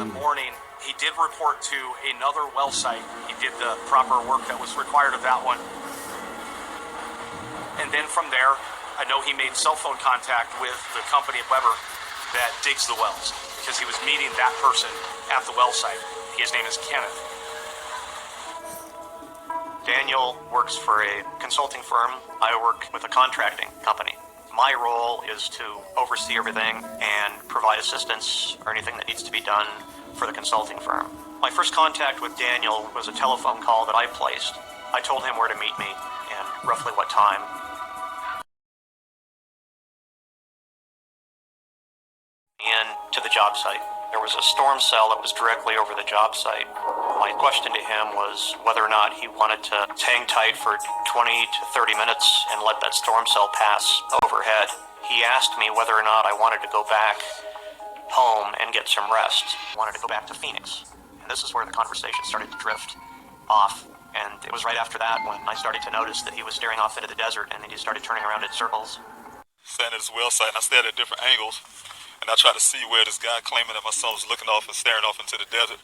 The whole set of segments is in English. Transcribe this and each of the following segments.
the morning, he did report to another well site. He did the proper work that was required of that one. And then from there, I know he made cell phone contact with the company at Weber that digs the wells, because he was meeting that person at the well site. His name is Kenneth. Daniel works for a consulting firm. I work with a contracting company. My role is to oversee everything and provide assistance or anything that needs to be done for the consulting firm. My first contact with Daniel was a telephone call that I placed. I told him where to meet me and roughly what time. To the job site. There was a storm cell that was directly over the job site. My question to him was whether or not he wanted to hang tight for 20 to 30 minutes and let that storm cell pass overhead. He asked me whether or not I wanted to go back home and get some rest. I wanted to go back to Phoenix. And this is where the conversation started to drift off. And it was right after that when I started to notice that he was staring off into the desert and then he started turning around in circles. Standing at his well site, and I stared at different angles. And I tried to see where this guy claiming that my son was looking off and staring off into the desert.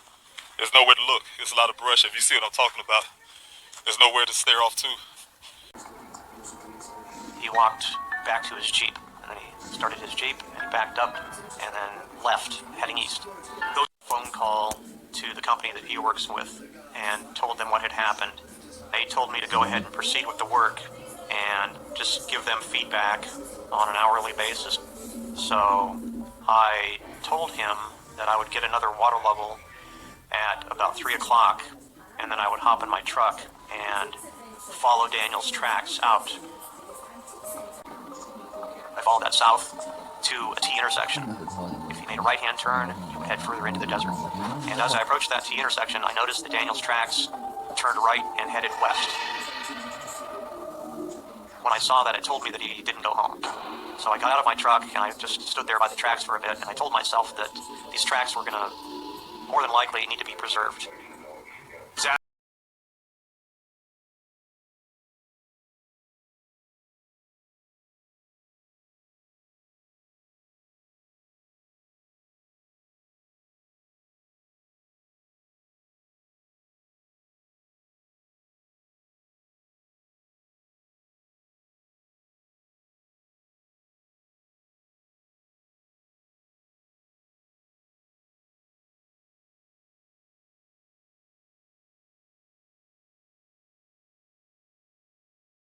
There's nowhere to look. There's a lot of brush. If you see what I'm talking about, there's nowhere to stare off to. He walked back to his Jeep, and then he started his Jeep, and he backed up, and then left, heading east. Goes phone call to the company that he works with, and told them what had happened. They told me to go ahead and proceed with the work, and just give them feedback on an hourly basis. So I told him that I would get another water level at about 3 o'clock, and then I would hop in my truck and follow Daniel's tracks out. I followed that south to a T intersection. If he made a right-hand turn, he would head further into the desert. And as I approached that T intersection, I noticed that Daniel's tracks turned right and headed west. When I saw that, it told me that he didn't go home. So I got out of my truck and I just stood there by the tracks for a bit, and I told myself that these tracks were going to more than likely need to be preserved.